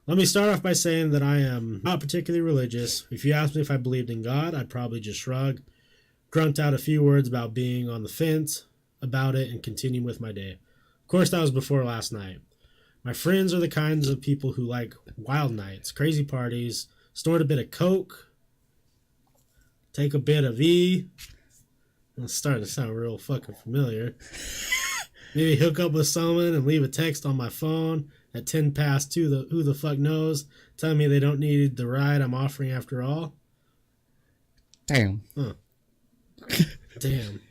Let me start off by saying that I am not particularly religious. If you asked me if I believed in God, I'd probably just shrug, grunt out a few words about being on the fence about it, and continue with my day. Of course, that was before last night. My friends are the kinds of people who like wild nights, crazy parties, snort a bit of coke, take a bit of E. It's starting to sound real fucking familiar. Maybe hook up with someone and leave a text on my phone at 10 past 2, who the fuck knows, telling me they don't need the ride I'm offering after all. Damn. Huh. Damn.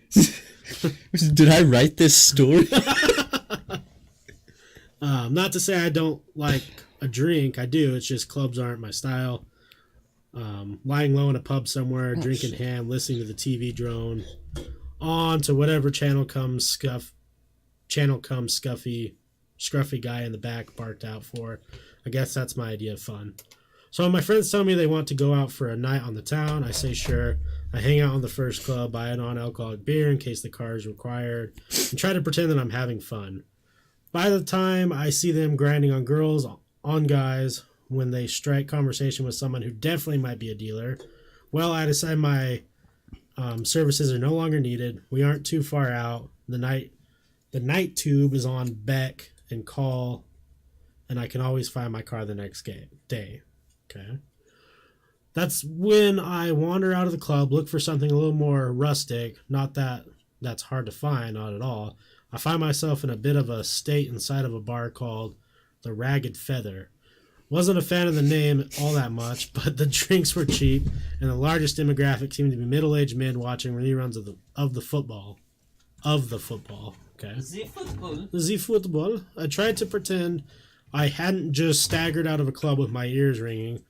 Did I write this story? Not to say I don't like a drink. I do. It's just clubs aren't my style. Lying low in a pub somewhere, drinking ham, listening to the TV drone, on to whatever channel comes scruffy guy in the back barked out for. I guess that's my idea of fun. So when my friends tell me they want to go out for a night on the town, I say sure. I hang out on the first club, buy an non-alcoholic beer in case the car is required, and try to pretend that I'm having fun. By the time I see them grinding on girls, on guys, when they strike conversation with someone who definitely might be a dealer, well, I decide my services are no longer needed. We aren't too far out. The night tube is on Beck and Call, and I can always find my car the next day. Okay. That's when I wander out of the club, look for something a little more rustic. Not that that's hard to find, not at all. I find myself in a bit of a state inside of a bar called the Ragged Feather. Wasn't a fan of the name all that much, but the drinks were cheap, and the largest demographic seemed to be middle-aged men watching reruns of the football. Okay. The football. I tried to pretend I hadn't just staggered out of a club with my ears ringing.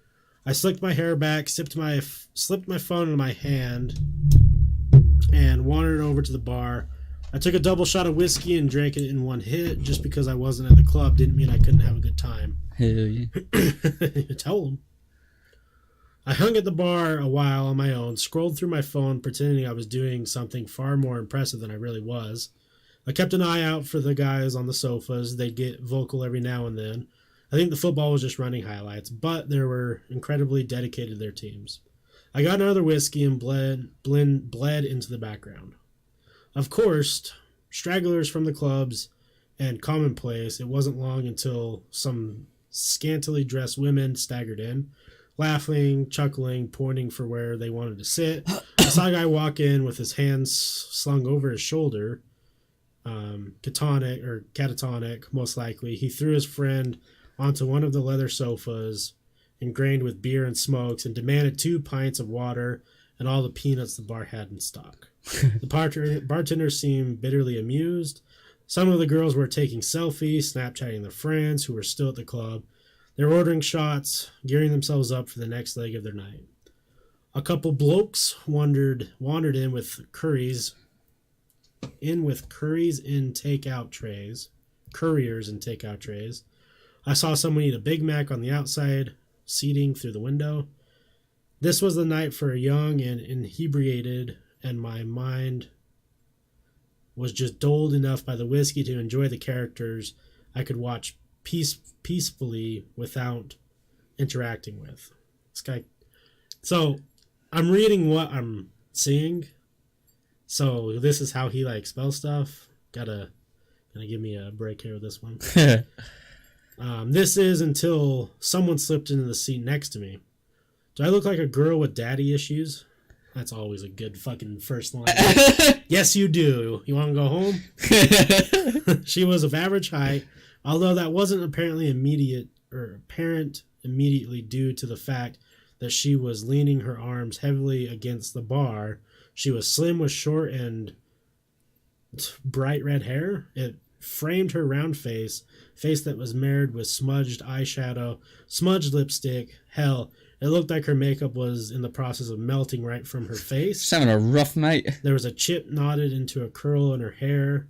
I slicked my hair back, slipped my phone in my hand, and wandered over to the bar. I took a double shot of whiskey and drank it in one hit. Just because I wasn't at the club didn't mean I couldn't have a good time. Hell yeah. Tell them. I hung at the bar a while on my own, scrolled through my phone, pretending I was doing something far more impressive than I really was. I kept an eye out for the guys on the sofas. They'd get vocal every now and then. I think the football was just running highlights, but they were incredibly dedicated to their teams. I got another whiskey and bled into the background. Of course, stragglers from the clubs and commonplace, it wasn't long until some scantily dressed women staggered in, laughing, chuckling, pointing for where they wanted to sit. I saw a guy walk in with his hands slung over his shoulder, catatonic, most likely. He threw his friend onto one of the leather sofas, ingrained with beer and smokes, and demanded 2 pints of water and all the peanuts the bar had in stock. The bartender seemed bitterly amused. Some of the girls were taking selfies, Snapchatting their friends who were still at the club. They were ordering shots, gearing themselves up for the next leg of their night. A couple blokes wandered in with curries in takeout trays. Couriers in takeout trays. I saw someone eat a Big Mac on the outside seating through the window. This was the night for a young and inebriated, and my mind was just dulled enough by the whiskey to enjoy the characters I could watch peacefully without interacting with. This guy. So I'm reading what I'm seeing. So this is how he spells stuff. Gonna give me a break here with this one. This is until someone slipped into the seat next to me. Do I look like a girl with daddy issues? That's always a good fucking first line. Yes, you do. You want to go home? She was of average height, although that wasn't apparent immediately due to the fact that she was leaning her arms heavily against the bar. She was slim with short and bright red hair. It framed her round face that was marred with smudged eyeshadow, smudged lipstick. Hell, it looked like her makeup was in the process of melting right from her face. She's having a rough night. There was a chip knotted into a curl in her hair,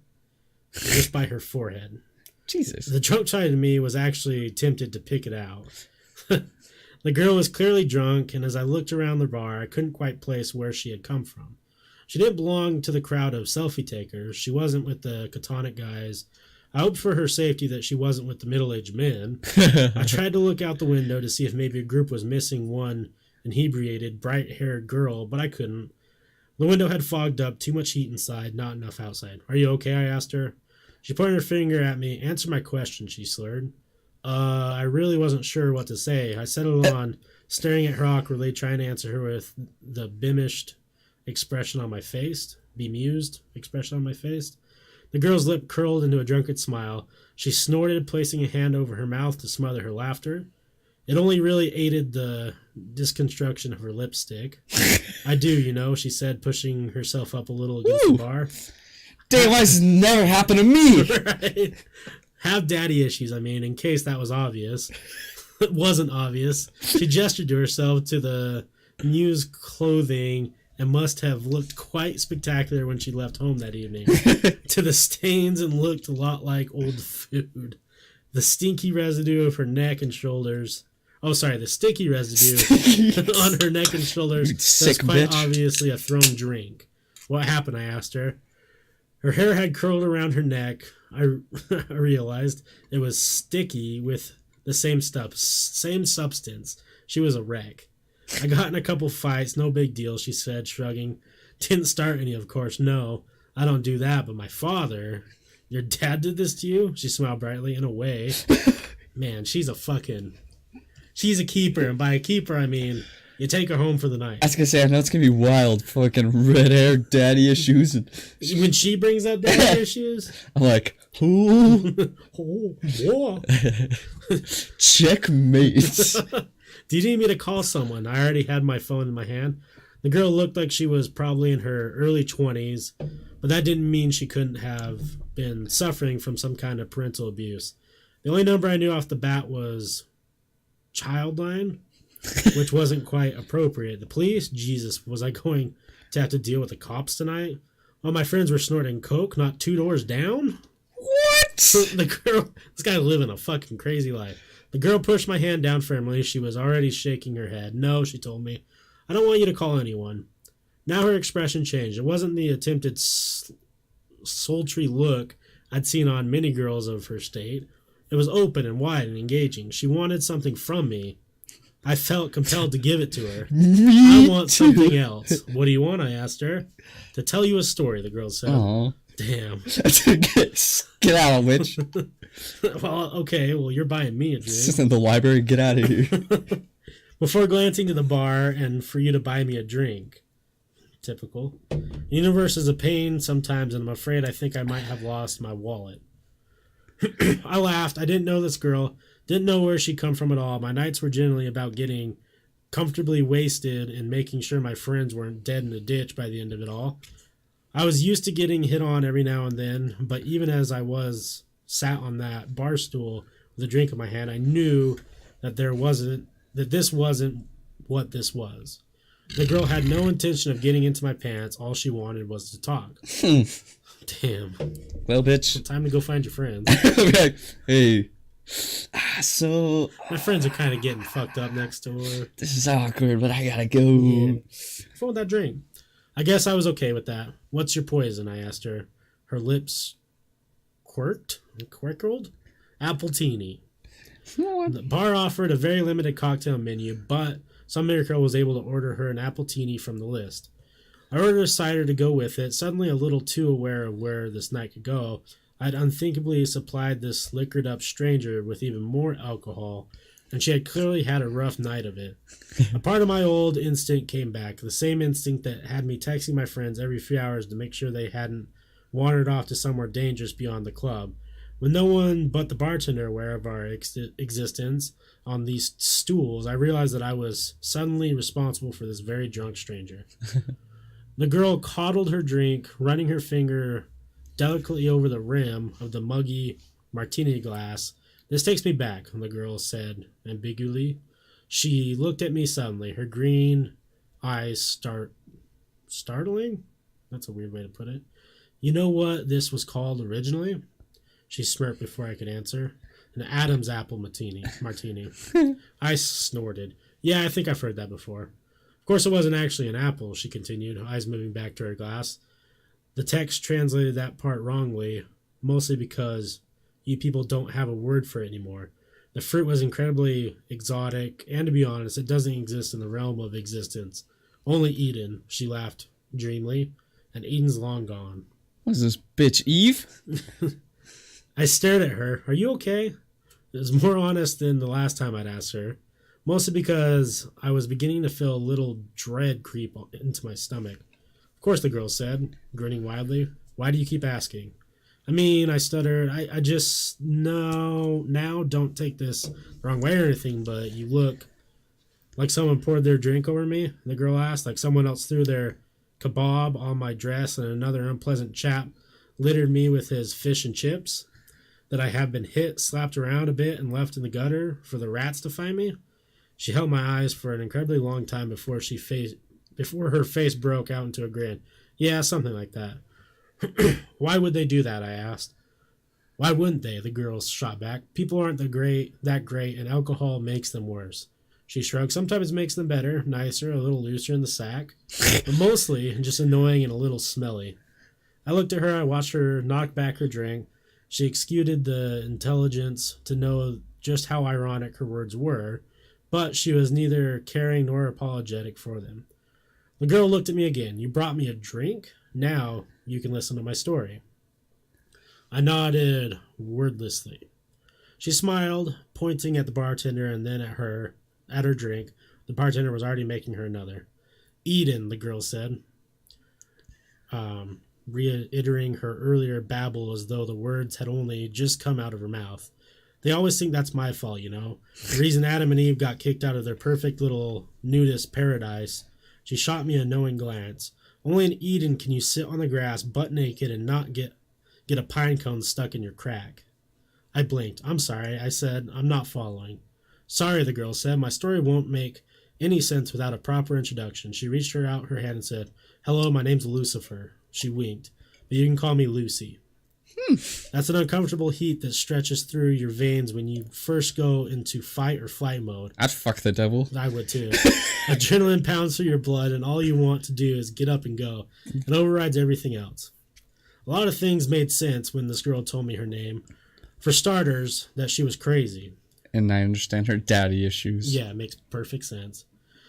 just by her forehead. Jesus. The drunk side of me was actually tempted to pick it out. The girl was clearly drunk, and as I looked around the bar, I couldn't quite place where she had come from. She didn't belong to the crowd of selfie takers. She wasn't with the catonic guys I hoped for her safety that she wasn't with the middle-aged men. I tried to look out the window to see if maybe a group was missing one inebriated, bright-haired girl, but I couldn't. The window had fogged up, too much heat inside, not enough outside. Are you okay? I asked her. She pointed her finger at me. Answer my question, she slurred. I really wasn't sure what to say. I settled on, staring at her awkwardly, trying to answer her with the bemused expression on my face. Bemused expression on my face. The girl's lip curled into a drunken smile. She snorted, placing a hand over her mouth to smother her laughter. It only really aided the disconstruction of her lipstick. I do, you know, she said, pushing herself up a little against the bar. Damn, why does this never happen to me? Right? Have daddy issues, I mean, in case that was obvious. It wasn't obvious. She gestured to herself to the news clothing and must have looked quite spectacular when she left home that evening. To the stains and looked a lot like old food. The stinky residue of her neck and shoulders. Oh, sorry, the sticky residue on her neck and shoulders. That's quite obviously a thrown drink. What happened, I asked her. Her hair had curled around her neck. I realized it was sticky with the same substance. She was a wreck. I got in a couple fights, no big deal, she said, shrugging. Didn't start any, of course, no. I don't do that, but my father... Your dad did this to you? She smiled brightly. In a way. Man, she's a keeper, and by a keeper, I mean, you take her home for the night. I was gonna say, I know it's gonna be wild, fucking red hair, daddy issues. And... When she brings up daddy issues? I'm like, ooh. Oh, Checkmate. Do you need me to call someone? I already had my phone in my hand. The girl looked like she was probably in her early 20s, but that didn't mean she couldn't have been suffering from some kind of parental abuse. The only number I knew off the bat was Childline, which wasn't quite appropriate. The police? Jesus, was I going to have to deal with the cops tonight? All my friends were snorting coke, not 2 doors down? What? The girl, this guy living a fucking crazy life. The girl pushed my hand down firmly. She was already shaking her head. No, she told me. I don't want you to call anyone. Now her expression changed. It wasn't the attempted sultry look I'd seen on many girls of her state. It was open and wide and engaging. She wanted something from me. I felt compelled to give it to her. I want something else. What do you want? I asked her. To tell you a story, the girl said. Aww. Damn. Get out, witch. Well, okay. Well, you're buying me a drink. This isn't the library. Get out of here. Before glancing to the bar and for you to buy me a drink. Typical. The universe is a pain sometimes, and I'm afraid I think I might have lost my wallet. I laughed. I didn't know this girl. Didn't know where she'd come from at all. My nights were generally about getting comfortably wasted and making sure my friends weren't dead in a ditch by the end of it all. I was used to getting hit on every now and then, but even as I was sat on that bar stool with a drink in my hand, I knew that this wasn't what this was. The girl had no intention of getting into my pants. All she wanted was to talk. Damn. Well, bitch. Time to go find your friends. Okay. Hey. So... My friends are kind of getting fucked up next door. This is awkward, but I gotta go. Yeah. What's wrong with that drink? I guess I was okay with that. What's your poison? I asked her. Her lips quirkled? Appletini. The bar offered a very limited cocktail menu, but some miracle was able to order her an appletini from the list. I ordered a cider to go with it, suddenly a little too aware of where this night could go. I'd unthinkably supplied this liquored-up stranger with even more alcohol, and she had clearly had a rough night of it. A part of my old instinct came back, the same instinct that had me texting my friends every few hours to make sure they hadn't wandered off to somewhere dangerous beyond the club. With no one but the bartender aware of our existence on these stools, I realized that I was suddenly responsible for this very drunk stranger. The girl coddled her drink, running her finger delicately over the rim of the muggy martini glass. This takes me back, the girl said ambiguously. She looked at me suddenly, her green eyes startling? That's a weird way to put it. You know what this was called originally? She smirked before I could answer. An Adam's apple martini. I snorted. Yeah, I think I've heard that before. Of course, it wasn't actually an apple, she continued, eyes moving back to her glass. The text translated that part wrongly, mostly because You people don't have a word for it anymore. The fruit was incredibly exotic, and to be honest, it doesn't exist in the realm of existence. Only Eden, she laughed dreamily, and Eden's long gone. What's this bitch, Eve? I stared at her. Are you okay? It was more honest than the last time I'd asked her, mostly because I was beginning to feel a little dread creep into my stomach. Of course, the girl said, grinning widely. Why do you keep asking? I mean, I stuttered. I just, no, now don't take this the wrong way or anything, but you look like someone poured their drink over me, the girl asked, like someone else threw their kebab on my dress and another unpleasant chap littered me with his fish and chips, that I have been hit, slapped around a bit, and left in the gutter for the rats to find me. She held my eyes for an incredibly long time before her face broke out into a grin. Yeah, something like that. Why would they do that? I asked. Why wouldn't they? The girl shot back. People aren't that great, and alcohol makes them worse. She shrugged. Sometimes it makes them better, nicer, a little looser in the sack, but mostly just annoying and a little smelly. I looked at her. I watched her knock back her drink. She exuded the intelligence to know just how ironic her words were, but she was neither caring nor apologetic for them. The girl looked at me again. You brought me a drink? Now you can listen to my story. I nodded wordlessly. She smiled, pointing at the bartender and then at her drink. The bartender was already making her another. Eden, the girl said, reiterating her earlier babble as though the words had only just come out of her mouth. They always think that's my fault, you know. The reason Adam and Eve got kicked out of their perfect little nudist paradise. She shot me a knowing glance. Only in Eden can you sit on the grass butt naked and not get a pine cone stuck in your crack. I blinked. I'm sorry, I said. I'm not following. Sorry, the girl said. My story won't make any sense without a proper introduction. She reached out her hand and said, Hello, my name's Lucifer. She winked. But you can call me Lucy. That's an uncomfortable heat that stretches through your veins when you first go into fight or flight mode. I'd fuck the devil. I would too. Adrenaline pounds through your blood, and all you want to do is get up and go. It overrides everything else. A lot of things made sense when this girl told me her name. For starters, that she was crazy. And I understand her daddy issues. Yeah, it makes perfect sense.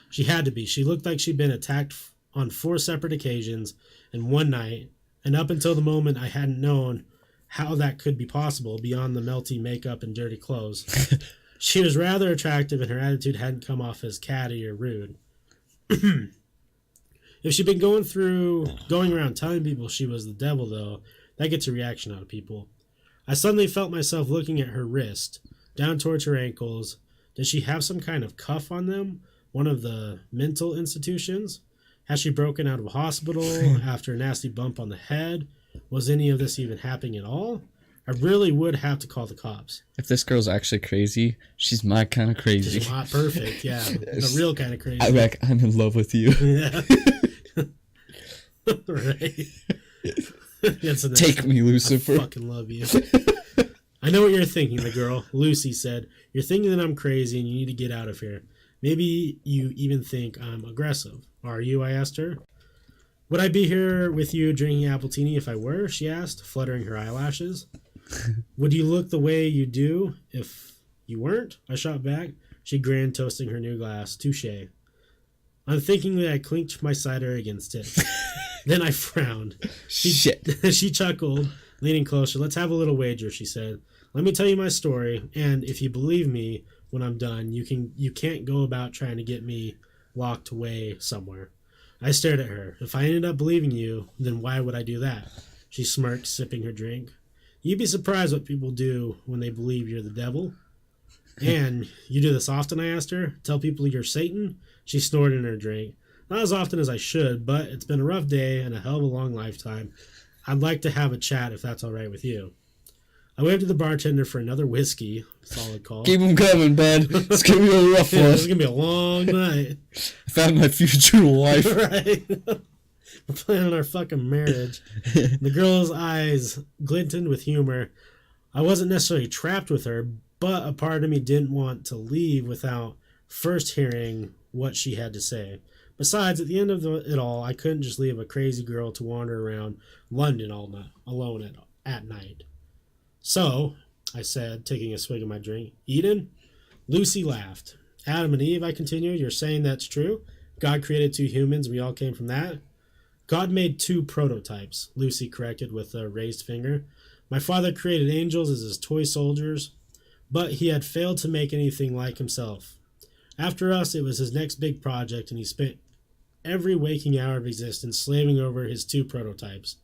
She had to be. She looked like she'd been attacked on 4 separate occasions in one night, and up until the moment I hadn't known how that could be possible beyond the melty makeup and dirty clothes. She was rather attractive, and her attitude hadn't come off as catty or rude. If she'd been going around telling people she was the devil, though, that gets a reaction out of people. I suddenly felt myself looking at her wrist, down towards her ankles. Did she have some kind of cuff on them? One of the mental institutions? Has she broken out of a hospital after a nasty bump on the head? Was any of this even happening at all? I really would have to call the cops. If this girl's actually crazy, she's my kind of crazy. She's not perfect, yeah. The real kind of crazy. I'm in love with you. Yeah. Right. Take me, Lucifer. I fucking love you. I know what you're thinking, the girl. Lucy said, You're thinking that I'm crazy and you need to get out of here. Maybe you even think I'm aggressive. Are you? I asked her. Would I be here with you drinking appletini if I were? She asked, fluttering her eyelashes. Would you look the way you do if you weren't? I shot back. She grinned, toasting her new glass. Touché. Unthinkingly, I clinked my cider against it. Then I frowned. Shit. She chuckled, leaning closer. Let's have a little wager, she said. Let me tell you my story, and if you believe me when I'm done, you can't go about trying to get me locked away somewhere. I stared at her. If I ended up believing you, then why would I do that? She smirked, sipping her drink. You'd be surprised what people do when they believe you're the devil. And you do this often, I asked her? Tell people you're Satan? She snorted in her drink. Not as often as I should, but it's been a rough day and a hell of a long lifetime. I'd like to have a chat if that's all right with you. I waved to the bartender for another whiskey. Solid call. Keep them coming, bud. It's going to be a rough one. This is going to be a long night. I found my future wife. Right. We're planning our fucking marriage. The girl's eyes glinted with humor. I wasn't necessarily trapped with her, but a part of me didn't want to leave without first hearing what she had to say. Besides, at the end of it all, I couldn't just leave a crazy girl to wander around London all night, alone at night. So, I said, taking a swig of my drink. Eden? Lucy laughed. Adam and Eve, I continued, you're saying that's true? God created two humans and we all came from that? God made two prototypes, Lucy corrected with a raised finger. My father created angels as his toy soldiers, but he had failed to make anything like himself. After us, it was his next big project, and he spent every waking hour of existence slaving over his two prototypes.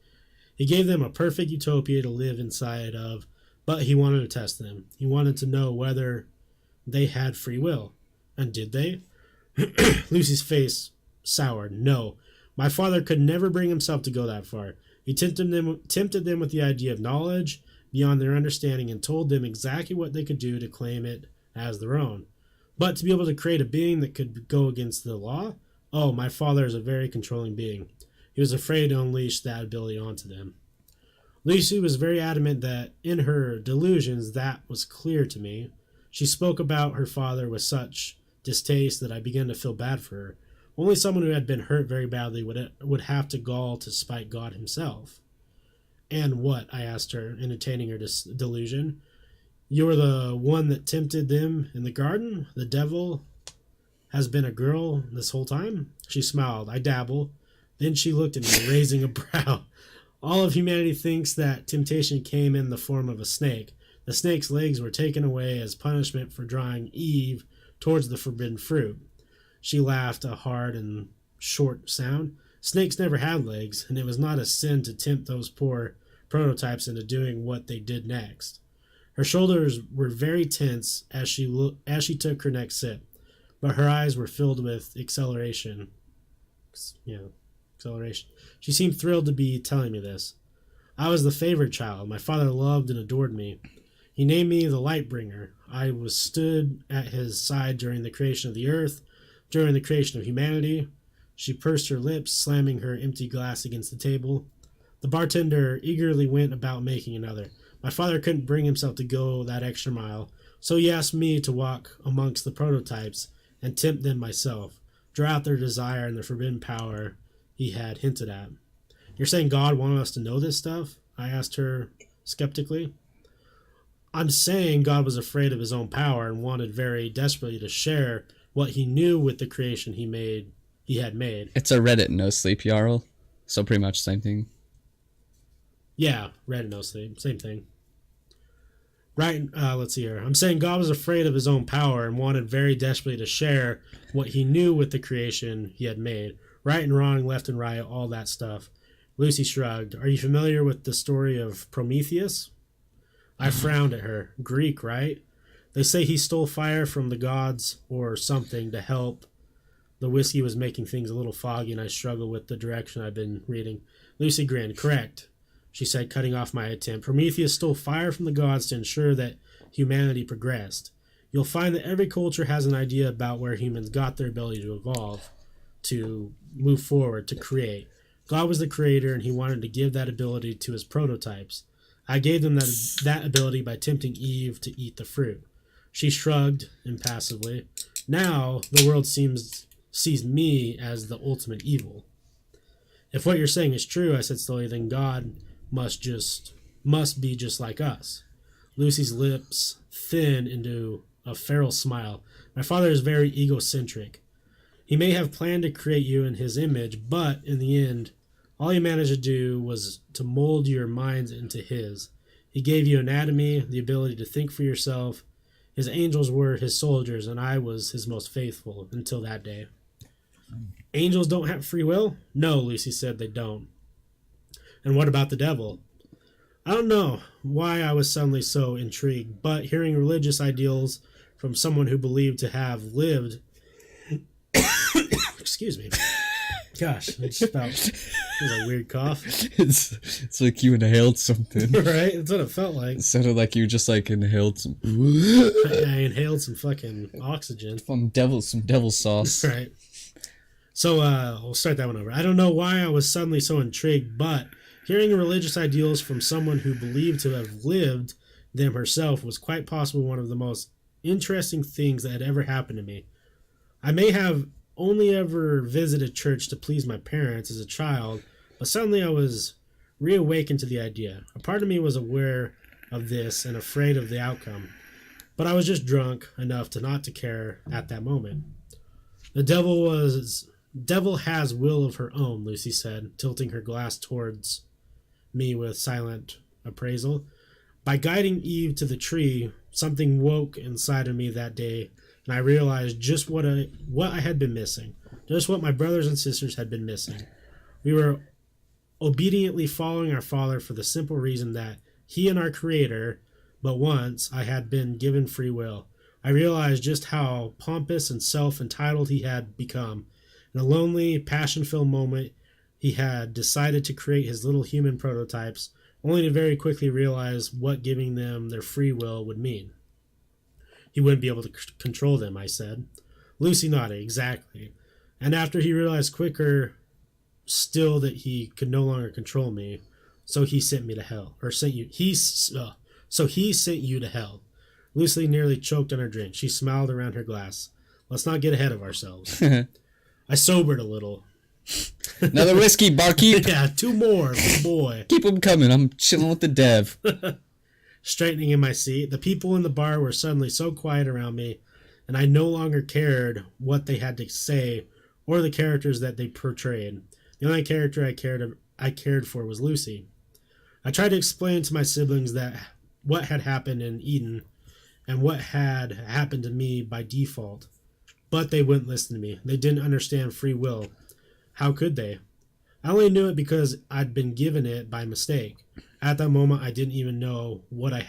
He gave them a perfect utopia to live inside of, but he wanted to test them. He wanted to know whether they had free will. And did they? Lucy's face soured. No. My father could never bring himself to go that far. He tempted them with the idea of knowledge beyond their understanding and told them exactly what they could do to claim it as their own. But to be able to create a being that could go against the law? Oh, my father is a very controlling being. He was afraid to unleash that ability onto them. Lucy was very adamant that in her delusions that was clear to me. She spoke about her father with such distaste that I began to feel bad for her. Only someone who had been hurt very badly would have to gall to spite God himself. And what? I asked her, entertaining her delusion. You were the one that tempted them in the garden? The devil has been a girl this whole time? She smiled. I dabble. Then she looked at me, raising a brow. All of humanity thinks that temptation came in the form of a snake. The snake's legs were taken away as punishment for drawing Eve towards the forbidden fruit. She laughed, a hard and short sound. Snakes never had legs, and it was not a sin to tempt those poor prototypes into doing what they did next. Her shoulders were very tense as she took her next sip, but her eyes were filled with acceleration. Acceleration. She seemed thrilled to be telling me this. I was the favorite child. My father loved and adored me. He named me the light bringer. I was stood at his side during the creation of the earth, during the creation of humanity. She pursed her lips, slamming her empty glass against the table. The bartender eagerly went about making another. My father couldn't bring himself to go that extra mile, so he asked me to walk amongst the prototypes and tempt them myself, draw out their desire and the forbidden power he had hinted at. You're saying God wanted us to know this stuff? I asked her skeptically. I'm saying God was afraid of his own power and wanted very desperately to share what he knew with the creation he had made. It's a Reddit no sleep Jarl, so pretty much same thing. Yeah, Reddit no sleep, same thing. Right, let's see here. I'm saying God was afraid of his own power and wanted very desperately to share what he knew with the creation he had made. Right and wrong, left and right, all that stuff. Lucy shrugged. Are you familiar with the story of Prometheus? I frowned at her. Greek, right? They say he stole fire from the gods or something to help. The whiskey was making things a little foggy, and I struggled with the direction I've been reading. Lucy grinned. Correct, she said, cutting off my attempt. Prometheus stole fire from the gods to ensure that humanity progressed. You'll find that every culture has an idea about where humans got their ability to evolve, to move forward, to create. God was the creator, and he wanted to give that ability to his prototypes. I gave them that ability by tempting Eve to eat the fruit. She shrugged impassively. Now the world sees me as the ultimate evil. If what you're saying is true, I said slowly, then God must be just like us. Lucy's lips thinned into a feral smile. My father is very egocentric. He may have planned to create you in his image, but in the end, all he managed to do was to mold your minds into his. He gave you anatomy, the ability to think for yourself. His angels were his soldiers, and I was his most faithful until that day. Angels don't have free will? No, Lucy said, they don't. And what about the devil? I don't know why I was suddenly so intrigued, but hearing religious ideals from someone who believed to have lived... Excuse me. Gosh, it was a weird cough. It's like you inhaled something. Right? That's what it felt like. It sounded like you just like inhaled some... I inhaled some fucking oxygen. Some devil sauce. Right. So, we'll start that one over. I don't know why I was suddenly so intrigued, but hearing religious ideals from someone who believed to have lived them herself was quite possibly one of the most interesting things that had ever happened to me. I may have only ever visited church to please my parents as a child, but suddenly I was reawakened to the idea. A part of me was aware of this and afraid of the outcome. But I was just drunk enough to not to care at that moment. The devil has will of her own, Lucy said, tilting her glass towards me with silent appraisal. By guiding Eve to the tree, something woke inside of me that day, and I realized just what I had been missing, just what my brothers and sisters had been missing. We were obediently following our Father for the simple reason that He and our Creator, but once I had been given free will. I realized just how pompous and self-entitled he had become. In a lonely, passion-filled moment, he had decided to create his little human prototypes, only to very quickly realize what giving them their free will would mean. He wouldn't be able to control them, I said. Lucy nodded, exactly. And after he realized quicker still that he could no longer control me, so he sent me to hell. So he sent you to hell. Lucy nearly choked on her drink. She smiled around her glass. Let's not get ahead of ourselves. I sobered a little. Another whiskey, barkeep. Yeah, 2 more, good boy. Keep them coming. I'm chilling with the dev. Straightening in my seat, the people in the bar were suddenly so quiet around me, and I no longer cared what they had to say or the characters that they portrayed. The only character I cared for was Lucy. I tried to explain to my siblings that what had happened in Eden and what had happened to me by default, but they wouldn't listen to me. They didn't understand free will. How could they? I only knew it because I'd been given it by mistake. At that moment, I didn't even know I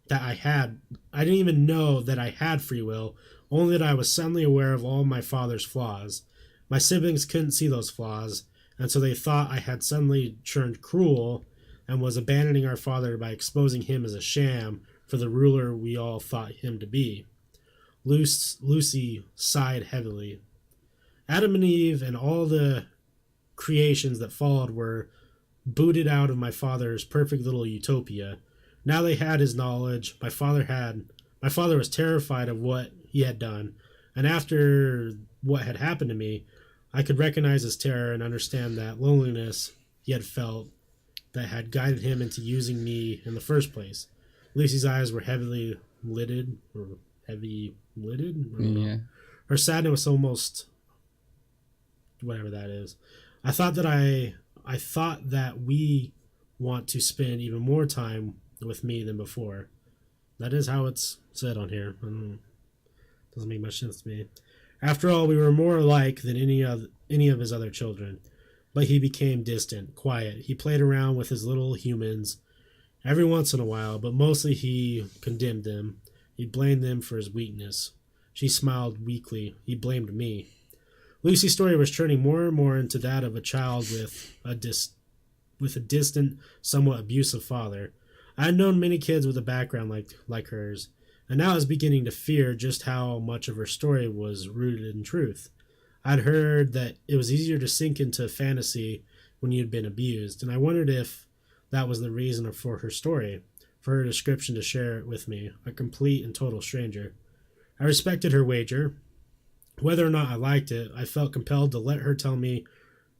didn't even know that I had free will, only that I was suddenly aware of all my father's flaws. My siblings couldn't see those flaws, and so they thought I had suddenly turned cruel and was abandoning our father by exposing him as a sham for the ruler we all thought him to be. Lucy sighed heavily. Adam and Eve and all the creations that followed were booted out of my father's perfect little utopia. Now they had his knowledge. My father was terrified of what he had done, and after what had happened to me, I could recognize his terror and understand that loneliness he had felt that had guided him into using me in the first place. Lucy's eyes were heavy lidded. Yeah. Her sadness was almost whatever that is. I thought that we want to spend even more time with me than before. That is how it's said on here. Doesn't make much sense to me. After all, we were more alike than any of his other children. But he became distant, quiet. He played around with his little humans every once in a while, but mostly he condemned them. He blamed them for his weakness. She smiled weakly. He blamed me. Lucy's story was turning more and more into that of a child with a distant, somewhat abusive father. I had known many kids with a background like hers, and now I was beginning to fear just how much of her story was rooted in truth. I'd heard that it was easier to sink into fantasy when you'd been abused, and I wondered if that was the reason for her story, for her description to share it with me, a complete and total stranger. I respected her wager. Whether or not I liked it, I felt compelled to let her tell me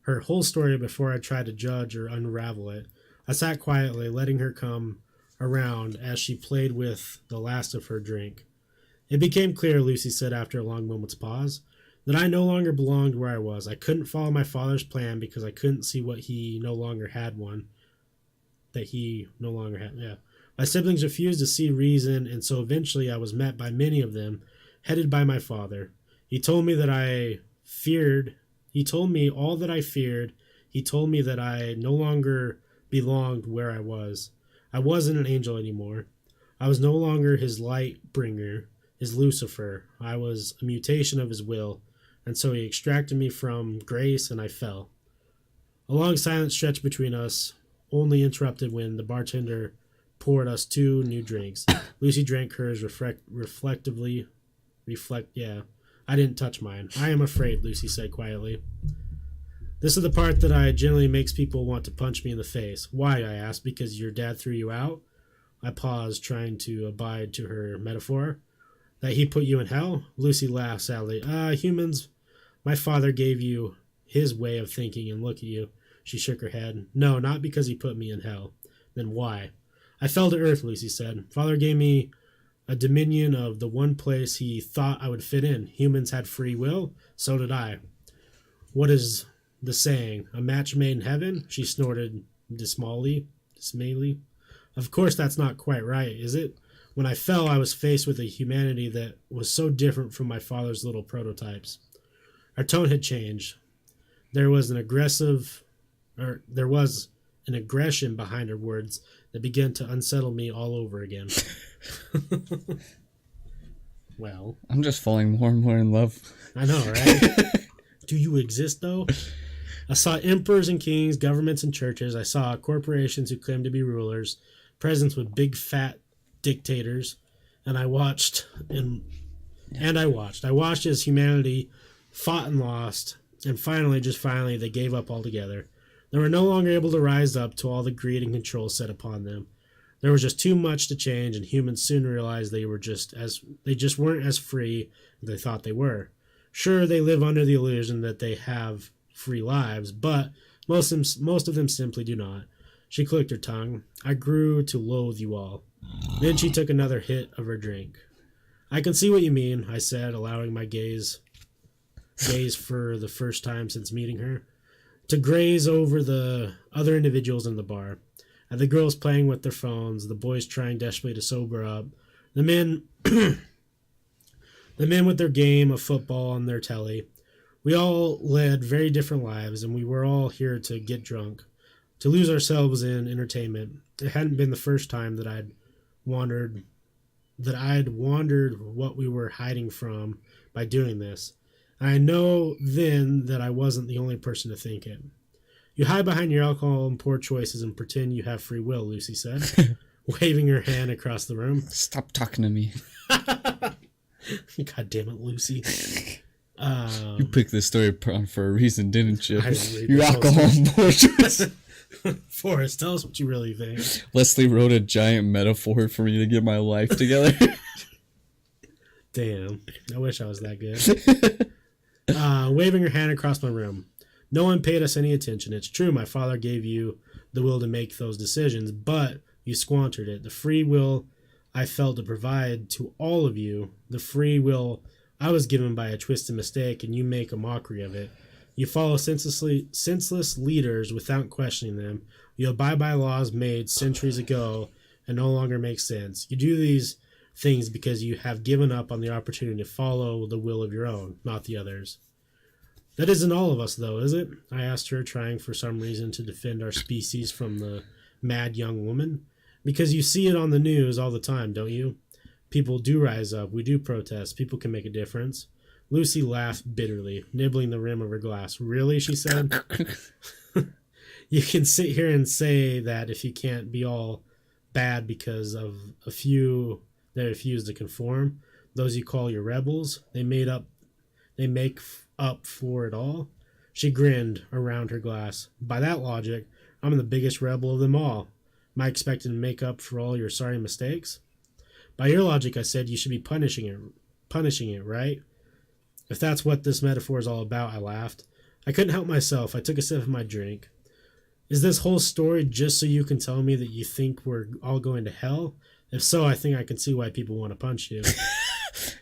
her whole story before I tried to judge or unravel it. I sat quietly, letting her come around as she played with the last of her drink. It became clear, Lucy said after a long moment's pause, that I no longer belonged where I was. I couldn't follow my father's plan because I couldn't see what he no longer had one. My siblings refused to see reason, and so eventually I was met by many of them, headed by my father. He told me that I feared. He told me all that I feared. He told me that I no longer belonged where I was. I wasn't an angel anymore. I was no longer his light bringer, his Lucifer. I was a mutation of his will, and so he extracted me from grace, and I fell. A long silence stretched between us, only interrupted when the bartender poured us 2 new drinks. Lucy drank hers reflectively. I didn't touch mine. I am afraid, Lucy said quietly. This is the part that generally makes people want to punch me in the face. Why, I asked. Because your dad threw you out? I paused, trying to abide to her metaphor. That he put you in hell? Lucy laughed sadly. Humans, my father gave you his way of thinking and look at you. She shook her head. No, not because he put me in hell. Then why? I fell to earth, Lucy said. Father gave me a dominion of the one place he thought I would fit in. Humans had free will, so did I. What is the saying? A match made in heaven? She snorted dismally. Of course that's not quite right, is it? When I fell, I was faced with a humanity that was so different from my father's little prototypes. Our tone had changed. There was an aggression behind her words that began to unsettle me all over again. Well, I'm just falling more and more in love. I know, right? Do you exist, though? I saw emperors and kings, governments and churches. I saw corporations who claimed to be rulers, presidents with big fat dictators, and I watched. I watched as humanity fought and lost, and finally, they gave up altogether. They were no longer able to rise up to all the greed and control set upon them. There was just too much to change, and humans soon realized they just weren't as free as they thought they were. Sure, they live under the illusion that they have free lives, but most of them simply do not. She clicked her tongue. I grew to loathe you all. Then she took another hit of her drink. I can see what you mean, I said, allowing my gaze for the first time since meeting her, to graze over the other individuals in the bar. And the girls playing with their phones, the boys trying desperately to sober up, the men with their game of football on their telly. We all led very different lives, and we were all here to get drunk, to lose ourselves in entertainment. It hadn't been the first time that I'd wondered what we were hiding from by doing this. And I know then that I wasn't the only person to think it. You hide behind your alcohol and poor choices and pretend you have free will, Lucy said, waving her hand across the room. Stop talking to me. God damn it, Lucy. You picked this story for a reason, didn't you? Your alcohol and poor choices. Forrest, tell us what you really think. Leslie wrote a giant metaphor for me to get my life together. Damn. I wish I was that good. Waving her hand across my room. No one paid us any attention. It's true, my father gave you the will to make those decisions, but you squandered it. The free will I felt to provide to all of you, the free will I was given by a twisted mistake, and you make a mockery of it. You follow senseless leaders without questioning them. You abide by laws made centuries ago and no longer make sense. You do these things because you have given up on the opportunity to follow the will of your own, not the others. That isn't all of us, though, is it? I asked her, trying for some reason to defend our species from the mad young woman. Because you see it on the news all the time, don't you? People do rise up. We do protest. People can make a difference. Lucy laughed bitterly, nibbling the rim of her glass. Really, she said? You can sit here and say that if you can't be all bad because of a few that refuse to conform, those you call your rebels, they make up for it all. She grinned around her glass. By that logic, I'm the biggest rebel of them all. Am I expected to make up for all your sorry mistakes? By your logic, I said, you should be punishing it, right? If that's what this metaphor is all about, I laughed. I couldn't help myself. I took a sip of my drink. Is this whole story just so you can tell me that you think we're all going to hell? If so, I think I can see why people want to punch you.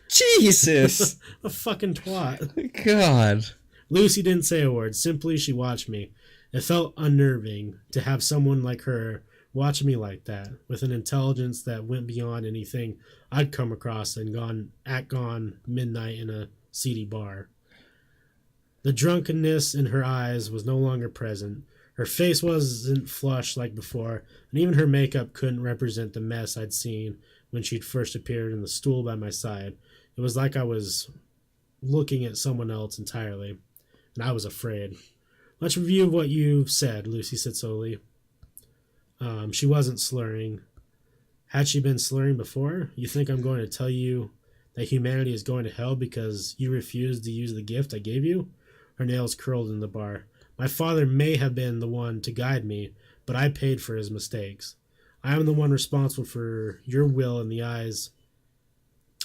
Jesus! A fucking twat. God. Lucy didn't say a word. Simply, she watched me. It felt unnerving to have someone like her watch me like that, with an intelligence that went beyond anything I'd come across and gone midnight in a seedy bar. The drunkenness in her eyes was no longer present. Her face wasn't flushed like before, and even her makeup couldn't represent the mess I'd seen when she'd first appeared in the stool by my side. It was like I was looking at someone else entirely, and I was afraid. Let's review what you said, Lucy said slowly. She wasn't slurring. Had she been slurring before? You think I'm going to tell you that humanity is going to hell because you refused to use the gift I gave you? Her nails curled in the bar. My father may have been the one to guide me, but I paid for his mistakes. I am the one responsible for your will in the eyes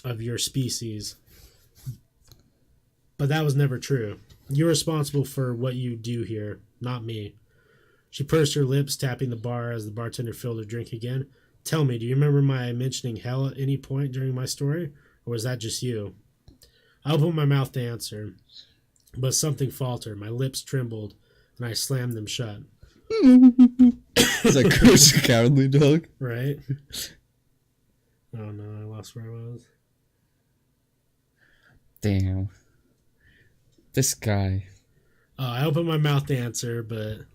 of your species. But that was never true. You're responsible for what you do here, not me. She pursed her lips, tapping the bar as the bartender filled her drink again. Tell me, do you remember my mentioning hell at any point during my story? Or was that just you? I opened my mouth to answer, but something faltered. My lips trembled, and I slammed them shut. It's like Coach the Cowardly Dog. Right? Oh no, I lost where I was. Damn. This guy. I opened my mouth to answer, but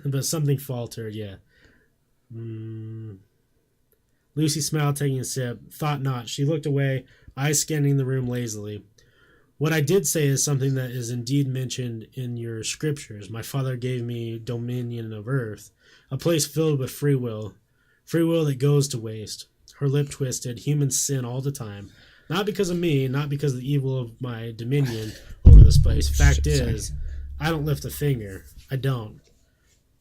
but something faltered, yeah. Lucy smiled, taking a sip. Thought not. She looked away, eyes scanning the room lazily. What I did say is something that is indeed mentioned in your scriptures. My father gave me dominion of earth, a place filled with free will that goes to waste. Her lip twisted. Humans sin all the time. Not because of me, not because of the evil of my dominion over this place. Fact is, I don't lift a finger. I don't.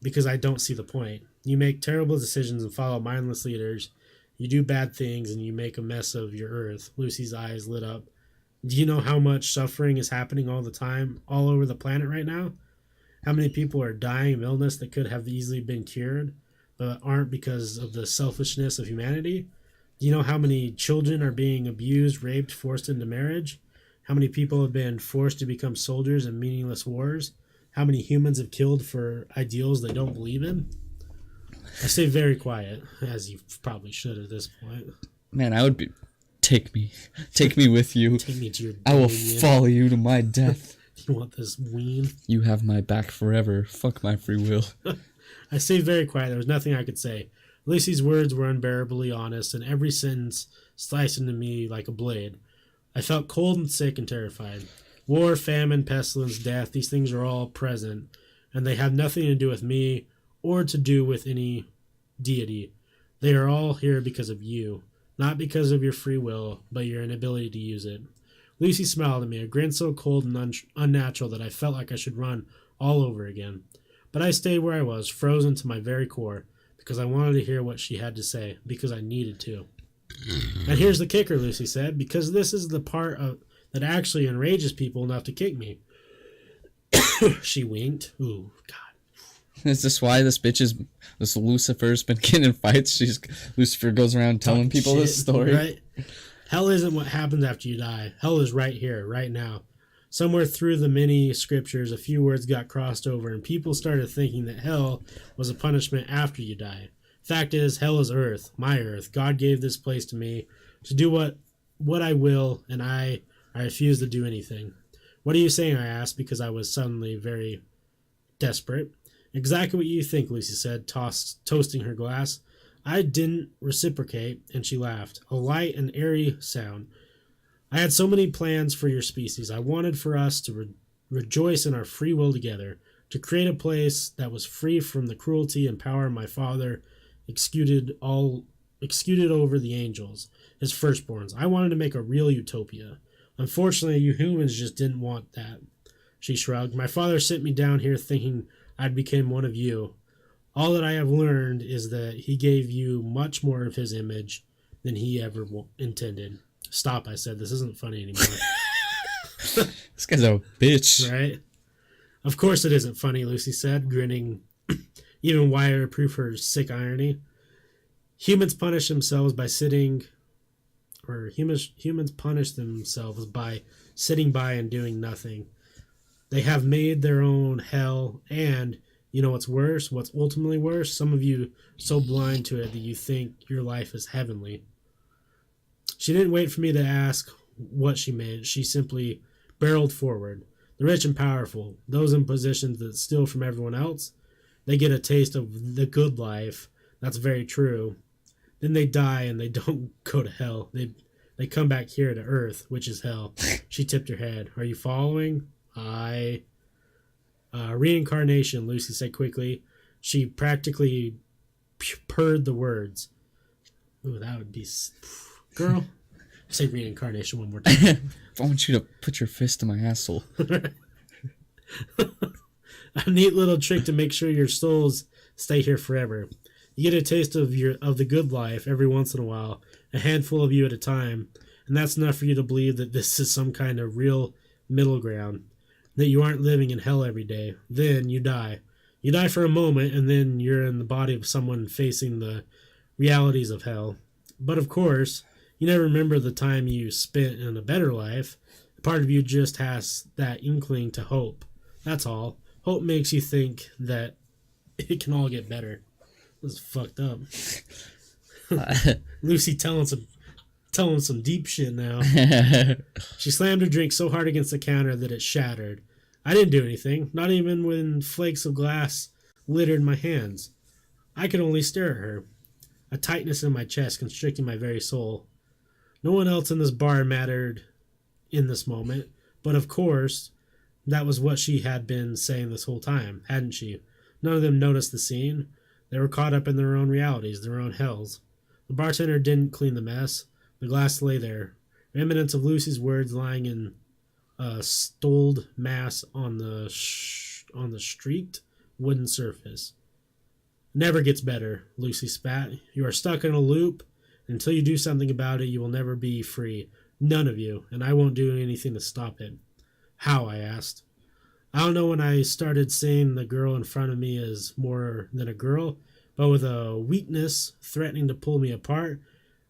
Because I don't see the point. You make terrible decisions and follow mindless leaders. You do bad things and you make a mess of your earth. Lucy's eyes lit up. Do you know how much suffering is happening all the time, all over the planet right now? How many people are dying of illness that could have easily been cured, but aren't because of the selfishness of humanity? Do you know how many children are being abused, raped, forced into marriage? How many people have been forced to become soldiers in meaningless wars? How many humans have killed for ideals they don't believe in? I stay very quiet, as you probably should at this point. Man, I would be... Take me with you. Take me to your I will dominion. follow you to my death. You want this ween? You have my back forever. Fuck my free will. I stayed very quiet. There was nothing I could say. Lucy's words were unbearably honest, and every sentence sliced into me like a blade. I felt cold and sick and terrified. War, famine, pestilence, death, these things are all present, and they have nothing to do with me or to do with any deity. They are all here because of you. Not because of your free will, but your inability to use it. Lucy smiled at me, a grin so cold and unnatural that I felt like I should run all over again. But I stayed where I was, frozen to my very core, because I wanted to hear what she had to say, because I needed to. And here's the kicker, Lucy said, because this is the part that actually enrages people enough to kick me. She winked. Ooh, God. Is this why this Lucifer's been getting in fights? Lucifer goes around telling people Shit, this story. Right? Hell isn't what happens after you die. Hell is right here, right now. Somewhere through the many scriptures, a few words got crossed over, and people started thinking that hell was a punishment after you die. Fact is, hell is earth, my earth. God gave this place to me to do what I will, and I refuse to do anything. What are you saying? I asked, because I was suddenly very desperate. Exactly what you think, Lucy said, toasting her glass. I didn't reciprocate, and she laughed. A light and airy sound. I had so many plans for your species. I wanted for us to rejoice in our free will together, to create a place that was free from the cruelty and power my father executed over the angels, his firstborns. I wanted to make a real utopia. Unfortunately, you humans just didn't want that. She shrugged. My father sent me down here thinking I'd become one of you. All that I have learned is that he gave you much more of his image than he ever intended. Stop, I said. This isn't funny anymore. This guy's a bitch. Right? Of course it isn't funny, Lucy said, grinning even wider to prove her sick irony. Humans punish themselves by sitting by and doing nothing. They have made their own hell, and you know what's worse? What's ultimately worse? Some of you so blind to it that you think your life is heavenly. She didn't wait for me to ask what she meant. She simply barreled forward. The rich and powerful, those in positions that steal from everyone else, they get a taste of the good life. That's very true. Then they die and they don't go to hell. They come back here to earth, which is hell. She tipped her head. Are you following? Reincarnation, Lucy said quickly. She practically purred the words. Ooh, that would be... Girl, say reincarnation one more time. I want you to put your fist in my asshole. A neat little trick to make sure your souls stay here forever. You get a taste of the good life every once in a while, a handful of you at a time, and that's enough for you to believe that this is some kind of real middle ground, that you aren't living in hell every day. Then you die. You die for a moment, and then you're in the body of someone facing the realities of hell. But of course, you never remember the time you spent in a better life. Part of you just has that inkling to hope. That's all. Hope makes you think that it can all get better. This is fucked up. Lucy telling some deep shit now. She slammed her drink so hard against the counter that it shattered. I didn't do anything, not even when flakes of glass littered my hands. I could only stare at her, a tightness in my chest constricting my very soul. No one else in this bar mattered in this moment, but of course, that was what she had been saying this whole time, hadn't she? None of them noticed the scene. They were caught up in their own realities, their own hells. The bartender didn't clean the mess. The glass lay there, remnants of Lucy's words lying in a stoled mass on the streaked wooden surface. Never gets better, Lucy spat. You are stuck in a loop. Until you do something about it, you will never be free. None of you, and I won't do anything to stop it. How? I asked. I don't know when I started seeing the girl in front of me as more than a girl, but with a weakness threatening to pull me apart.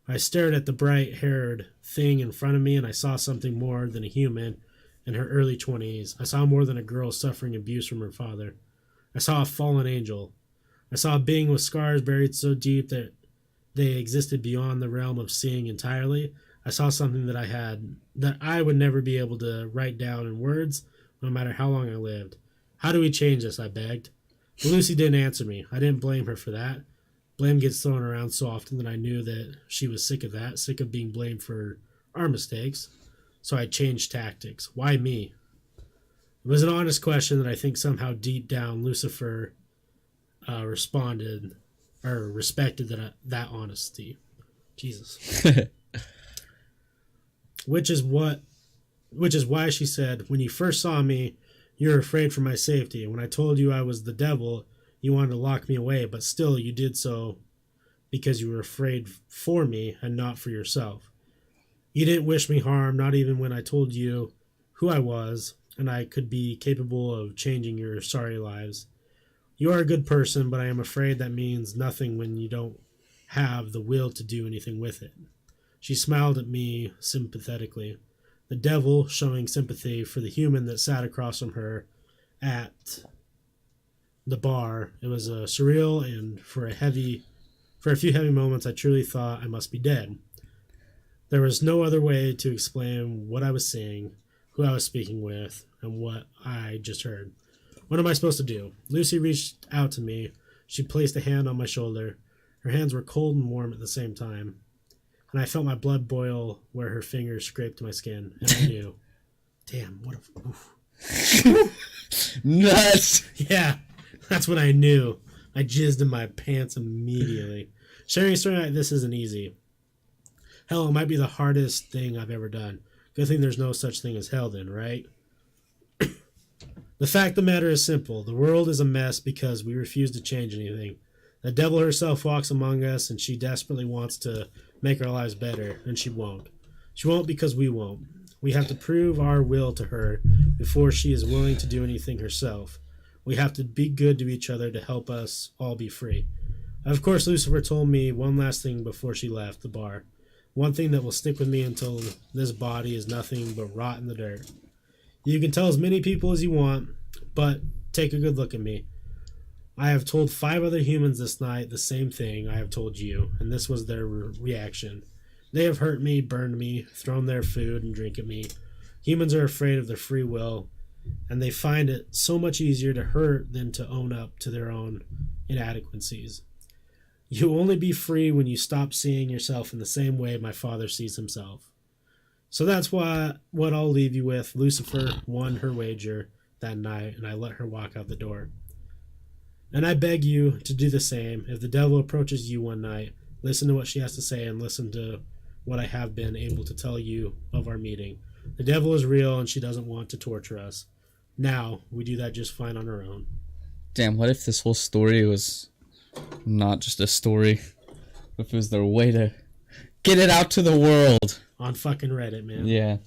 I stared at the bright-haired thing in front of me, and I saw something more than a human in her early 20s. I saw more than a girl suffering abuse from her father. I saw a fallen angel. I saw a being with scars buried so deep that they existed beyond the realm of seeing entirely. I saw something that I would never be able to write down in words, no matter how long I lived. How do we change this? I begged. But Lucy didn't answer me. I didn't blame her for that. Blame gets thrown around so often that I knew that she was sick of that, sick of being blamed for our mistakes. So I changed tactics. Why me? It was an honest question that I think somehow deep down Lucifer responded or respected that honesty. Jesus. Which is why she said, when you first saw me, you were afraid for my safety. And when I told you I was the devil, you wanted to lock me away, but still you did so because you were afraid for me and not for yourself. You didn't wish me harm, not even when I told you who I was and I could be capable of changing your sorry lives. You are a good person, but I am afraid that means nothing when you don't have the will to do anything with it. She smiled at me sympathetically. The devil showing sympathy for the human that sat across from her at the bar. It was surreal, and for a few heavy moments I truly thought I must be dead. There was no other way to explain what I was seeing, who I was speaking with, and what I just heard. What am I supposed to do? Lucy reached out to me. She placed a hand on my shoulder. Her hands were cold and warm at the same time, and I felt my blood boil where her fingers scraped my skin, and I knew. Damn, what a... Oof. Nuts! Yeah, that's what I knew. I jizzed in my pants immediately. Sharing a story like this isn't easy. Hell, it might be the hardest thing I've ever done. Good thing there's no such thing as hell then, right? The fact of the matter is simple. The world is a mess because we refuse to change anything. The devil herself walks among us, and she desperately wants to make our lives better, and she won't. She won't because we won't. We have to prove our will to her before she is willing to do anything herself. We have to be good to each other to help us all be free. Of course, Lucifer told me one last thing before she left the bar. One thing that will stick with me until this body is nothing but rot in the dirt. You can tell as many people as you want, but take a good look at me. I have told 5 other humans this night the same thing I have told you, and this was their reaction. They have hurt me, burned me, thrown their food and drink at me. Humans are afraid of their free will, and they find it so much easier to hurt than to own up to their own inadequacies. You will only be free when you stop seeing yourself in the same way my father sees himself. So that's what I'll leave you with. Lucifer won her wager that night, and I let her walk out the door. And I beg you to do the same. If the devil approaches you one night, listen to what she has to say and listen to what I have been able to tell you of our meeting. The devil is real, and she doesn't want to torture us. Now, we do that just fine on our own. Damn, what if this whole story was not just a story? What if it was their way to get it out to the world? On fucking Reddit, man. Yeah.